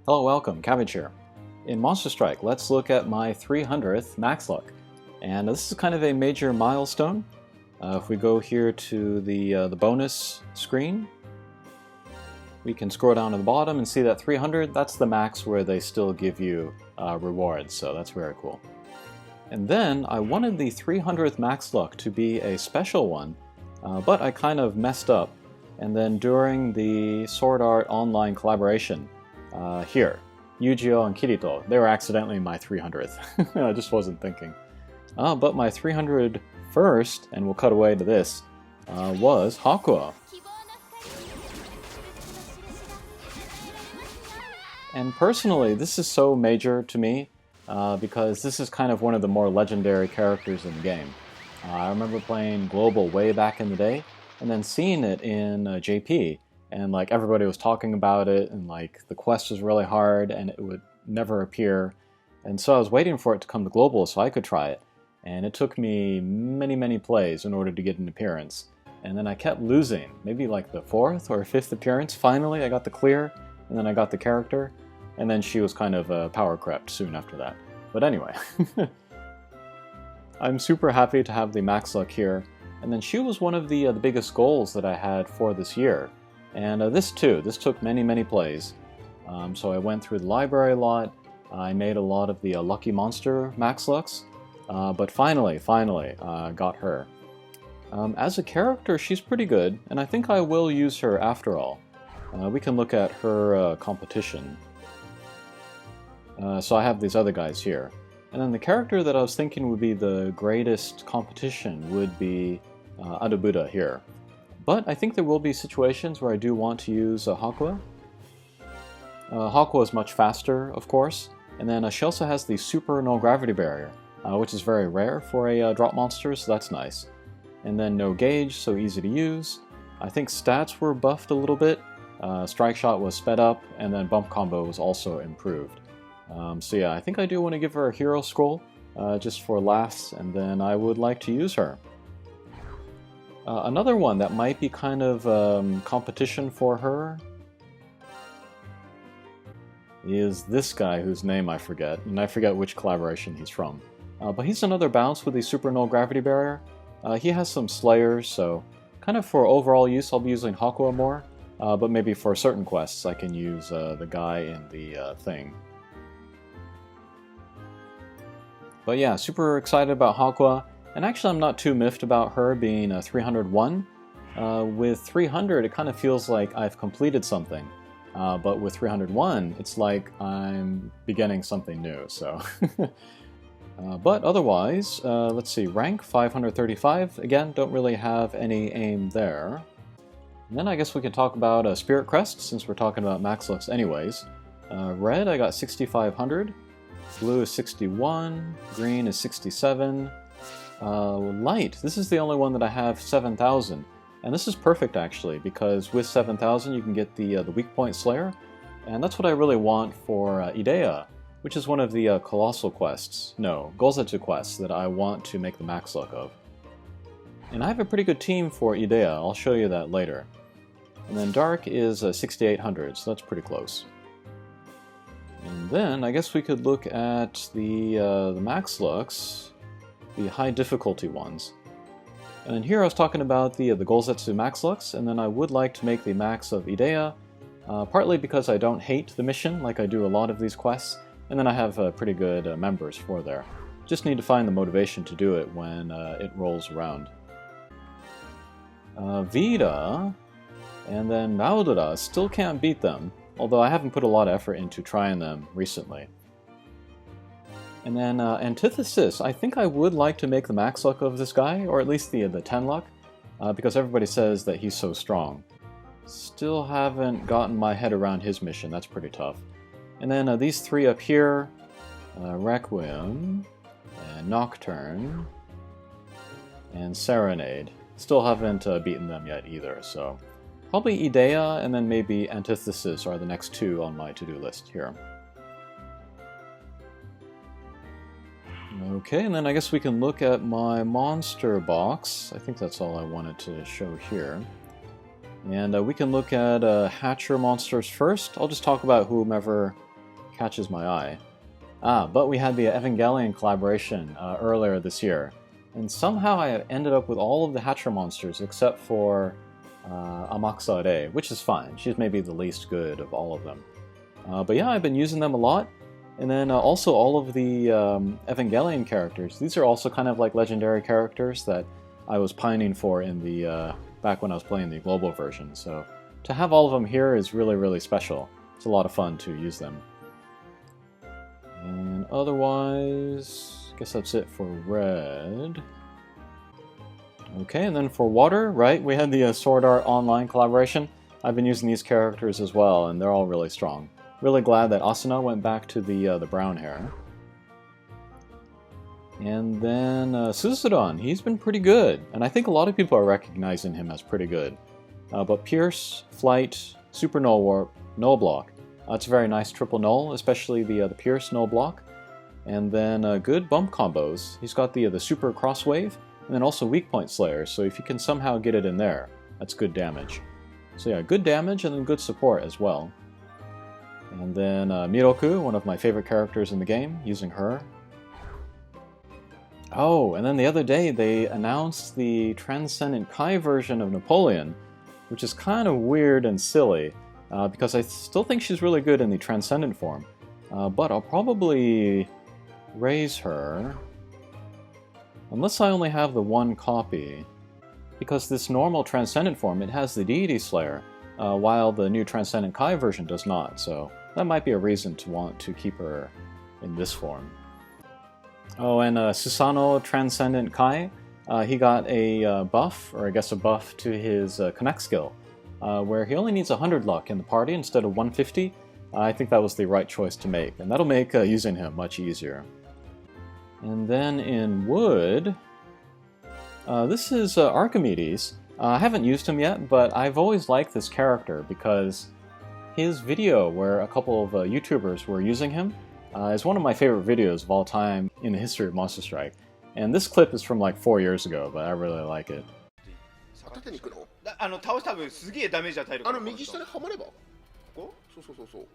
Hello, welcome, Cabbage here. In Monster Strike, let's look at my 300th max luck. And this is kind of a major milestone. If we go here to the bonus screen, we can scroll down to the bottom and see that 300, that's the max where they still give you rewards, so that's very cool. And then I wanted the 300th max luck to be a special one, but I kind of messed up. And then during the Sword Art Online collaboration, here, Yu-Gi-Oh! And Kirito, they were accidentally my 300th. I just wasn't thinking. But my 301st, and we'll cut away to this, was Hakua. And personally, this is so major to me, because this is kind of one of the more legendary characters in the game. I remember playing Global way back in the day, and then seeing it in JP, and like everybody was talking about it, and like the quest was really hard, and it would never appear. And so I was waiting for it to come to Global so I could try it. And it took me many plays in order to get an appearance. And then I kept losing, maybe like the 4th or 5th appearance. Finally, I got the clear, and then I got the character. And then she was kind of power crept soon after that. But anyway, I'm super happy to have the max luck here. And then she was one of the biggest goals that I had for this year. And this too, this took many plays. So I went through the library a lot. I made a lot of the Lucky Monster max lucks. But finally, got her. As a character, she's pretty good, and I think I will use her after all. We can look at her competition. So I have these other guys here. And then the character that I was thinking would be the greatest competition would be Adabuda here. But I think there will be situations where I do want to use Hakua. Hakua is much faster, of course, and then she also has the super null gravity barrier, which is very rare for a drop monster, so that's nice. And then no gauge, so easy to use. I think stats were buffed a little bit. Strike shot was sped up, and then bump combo was also improved. So yeah, I think I do want to give her a hero scroll, just for laughs, and then I would like to use her. Another one that might be kind of competition for her is this guy whose name I forget, and I forget which collaboration he's from. But he's another bounce with the super null gravity barrier. He has some slayers, so kind of for overall use I'll be using Hakua more, but maybe for certain quests I can use the guy in the thing. But yeah, super excited about Hakua. And actually I'm not too miffed about her being 301. With 300 it kind of feels like I've completed something. But with 301 it's like I'm beginning something new, so... but otherwise, let's see, rank 535. Again, don't really have any aim there. And then I guess we can talk about Spirit Crest, since we're talking about max lucks anyways. Red I got 6500. Blue is 61. Green is 67. Light, this is the only one that I have 7,000, and this is perfect actually, because with 7,000 you can get the weak point slayer, and that's what I really want for Idea, which is one of the colossal quests, no, Gozetsu quests that I want to make the max luck of. And I have a pretty good team for Idea, I'll show you that later. And then Dark is 6,800, so that's pretty close. And then I guess we could look at the max lucks, the high difficulty ones. And here I was talking about the Gozetsu max lucks, and then I would like to make the max of Idea, partly because I don't hate the mission like I do a lot of these quests, and then I have pretty good members for there. Just need to find the motivation to do it when it rolls around. Vita, and then Maudora, still can't beat them, although I haven't put a lot of effort into trying them recently. And then Antithesis, I think I would like to make the max luck of this guy, or at least the 10 luck, because everybody says that he's so strong. Still haven't gotten my head around his mission, that's pretty tough. And then these three up here, Requiem, and Nocturne, and Serenade. Still haven't beaten them yet either, so probably Idea and then maybe Antithesis are the next two on my to-do list here. Okay, and then I guess we can look at my monster box. I think that's all I wanted to show here. And we can look at Hatcher monsters first. I'll just talk about whomever catches my eye. But we had the Evangelion collaboration earlier this year, and somehow I ended up with all of the Hatcher monsters except for Amakusa, which is fine. She's maybe the least good of all of them. But yeah, I've been using them a lot. And then also all of the Evangelion characters. These are also kind of like legendary characters that I was pining for in the back when I was playing the global version. So to have all of them here is really, really special. It's a lot of fun to use them. And otherwise, I guess that's it for red. Okay, and then for water, right, we had the Sword Art Online collaboration. I've been using these characters as well, and they're all really strong. Really glad that Asuna went back to the brown hair. And then Suzuran, he's been pretty good, and I think a lot of people are recognizing him as pretty good. But Pierce, Flight, Super Null Warp, Null Block. It's a very nice triple null, especially the Pierce Null Block. And then good bump combos. He's got the Super Crosswave, and then also Weak Point Slayer, so if you can somehow get it in there, that's good damage. So yeah, good damage and then good support as well. And then Miroku, one of my favorite characters in the game, using her. Oh, and then the other day they announced the Transcendent Kai version of Napoleon, which is kind of weird and silly, because I still think she's really good in the Transcendent form. But I'll probably raise her, unless I only have the one copy, because this normal Transcendent form, it has the Deity Slayer, while the new Transcendent Kai version does not, so that might be a reason to want to keep her in this form. Oh, and Susano Transcendent Kai, he got a buff, or I guess a buff to his Connect skill, where he only needs 100 luck in the party instead of 150. I think that was the right choice to make, and that'll make using him much easier. And then in wood, this is Archimedes. I haven't used him yet, but I've always liked this character because his video where a couple of YouTubers were using him is one of my favorite videos of all time in the history of Monster Strike. And this clip is from like 4 years ago, but I really like it. 倒した分すげえダメージ与えるから右下にはまればここそうそうそうそう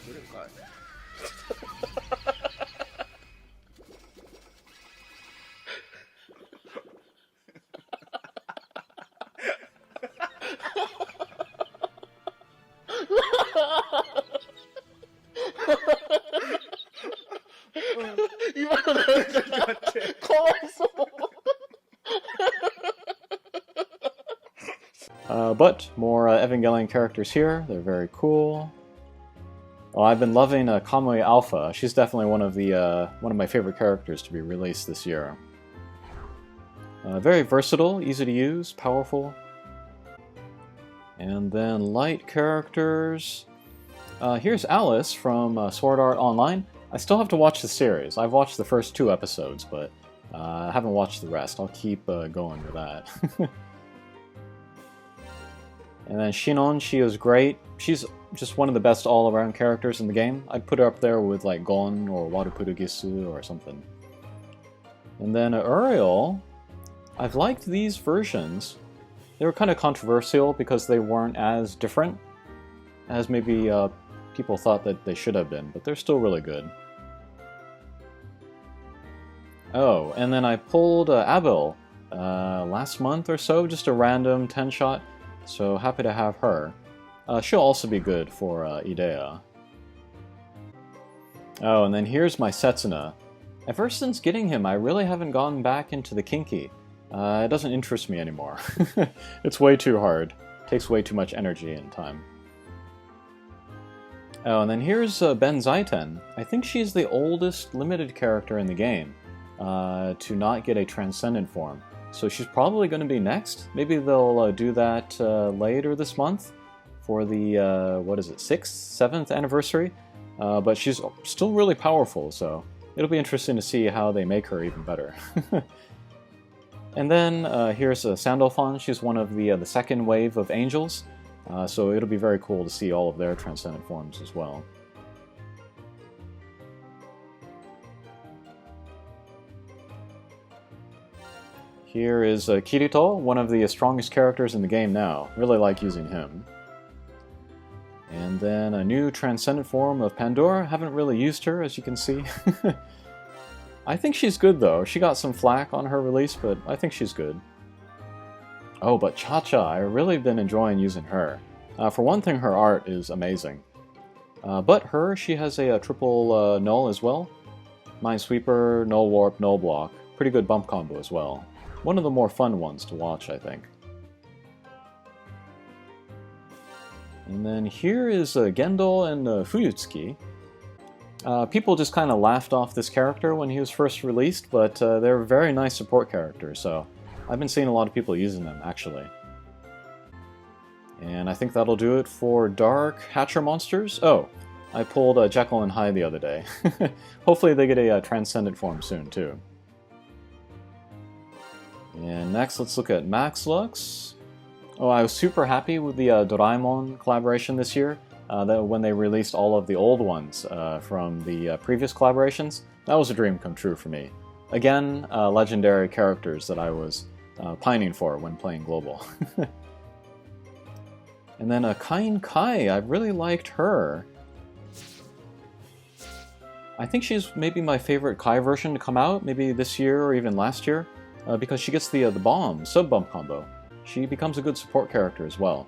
出れるかい今のなんか待ってかわいそう But more Evangelion characters here. They're very cool. Oh, I've been loving Kamui Alpha. She's definitely one of my favorite characters to be released this year. Very versatile, easy to use, powerful. And then light characters. Here's Alice from Sword Art Online. I still have to watch the series. I've watched the first 2 episodes, but I haven't watched the rest. I'll keep going with that. And then Shinon, she is great. She's just one of the best all-around characters in the game. I'd put her up there with like Gon or Warupurugisu or something. And then Uriel, I've liked these versions. They were kind of controversial because they weren't as different as maybe people thought that they should have been, but they're still really good. Oh, and then I pulled Abil last month or so, just a random 10-shot. So happy to have her. She'll also be good for Idea. Oh, and then here's my Setsuna. Ever since getting him, I really haven't gone back into the Kinky. It doesn't interest me anymore. It's way too hard. Takes way too much energy and time. Oh, and then here's Ben Zaiten. I think she's the oldest limited character in the game to not get a Transcendent form. So she's probably going to be next. Maybe they'll do that later this month for the, what is it, 6th, 7th anniversary? But she's still really powerful, so it'll be interesting to see how they make her even better. And then here's Sandalphon. She's one of the second wave of angels, so it'll be very cool to see all of their Transcendent forms as well. Here is Kirito, one of the strongest characters in the game now. Really like using him. And then a new transcendent form of Pandora. Haven't really used her, as you can see. I think she's good though. She got some flack on her release, but I think she's good. Oh, but Cha-Cha, I've really been enjoying using her. For one thing, her art is amazing. But she has a triple null as well. Minesweeper, null warp, null block. Pretty good bump combo as well. One of the more fun ones to watch, I think. And then here is Gendel and Fuyutsuki. People just kind of laughed off this character when he was first released, but they're very nice support characters, so I've been seeing a lot of people using them, actually. And I think that'll do it for Dark Hatcher monsters. Oh, I pulled Jekyll and Hyde the other day. Hopefully they get a Transcendent form soon, too. And next, let's look at Max Lux. Oh, I was super happy with the Doraemon collaboration this year. When they released all of the old ones from the previous collaborations. That was a dream come true for me. Again, legendary characters that I was pining for when playing Global. And then Kain Kai, I really liked her. I think she's maybe my favorite Kai version to come out, maybe this year or even last year, because she gets the bomb, sub-bump combo. She becomes a good support character as well.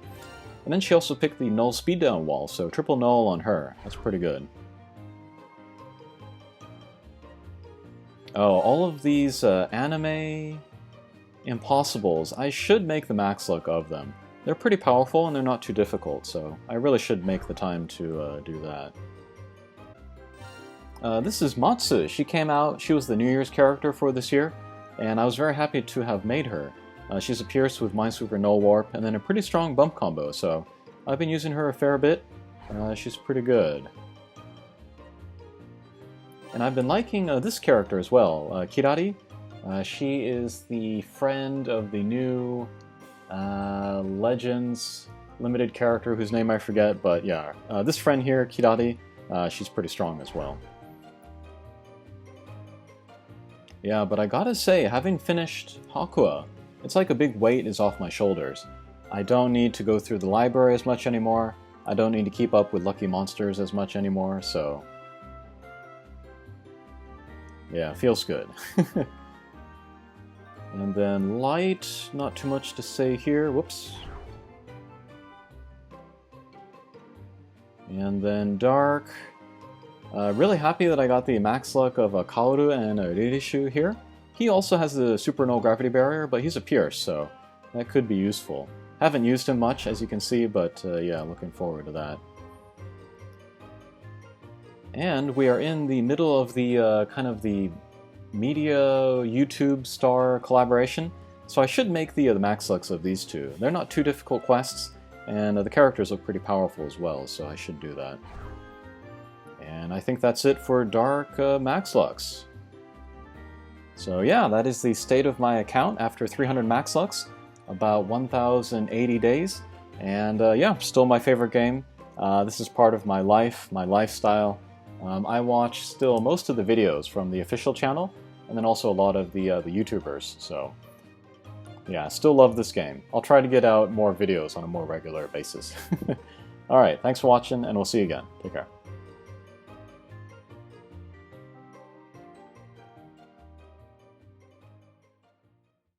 And then she also picked the null speed down wall, so triple null on her. That's pretty good. Oh, all of these anime impossibles, I should make the max look of them. They're pretty powerful and they're not too difficult, so I really should make the time to do that. This is Matsu. She came out, she was the New Year's character for this year, and I was very happy to have made her. She's a Pierce with Minesweeper Null Warp, and then a pretty strong bump combo, so I've been using her a fair bit. She's pretty good. And I've been liking this character as well, Kirari. She is the friend of the new Legends limited character whose name I forget, but yeah, this friend here, Kirari, she's pretty strong as well. Yeah, but I gotta say, having finished Hakua, it's like a big weight is off my shoulders. I don't need to go through the library as much anymore. I don't need to keep up with lucky monsters as much anymore, so... yeah, feels good. And then light, not too much to say here, whoops. And then dark. Really happy that I got the max luck of Kaoru and Ririshu here. He also has the super null gravity barrier, but he's a Pierce, so that could be useful. Haven't used him much, as you can see, but yeah, looking forward to that. And we are in the middle of the kind of the media YouTube star collaboration, so I should make the max lux of these two. They're not too difficult quests, and the characters look pretty powerful as well, so I should do that. And I think that's it for Dark Max Lux. So yeah, that is the state of my account after 300 Max Lux, about 1,080 days, and yeah, still my favorite game. This is part of my life, my lifestyle. I watch still most of the videos from the official channel, and then also a lot of the YouTubers, so yeah, still love this game. I'll try to get out more videos on a more regular basis. Alright, thanks for watching, and we'll see you again. Take care.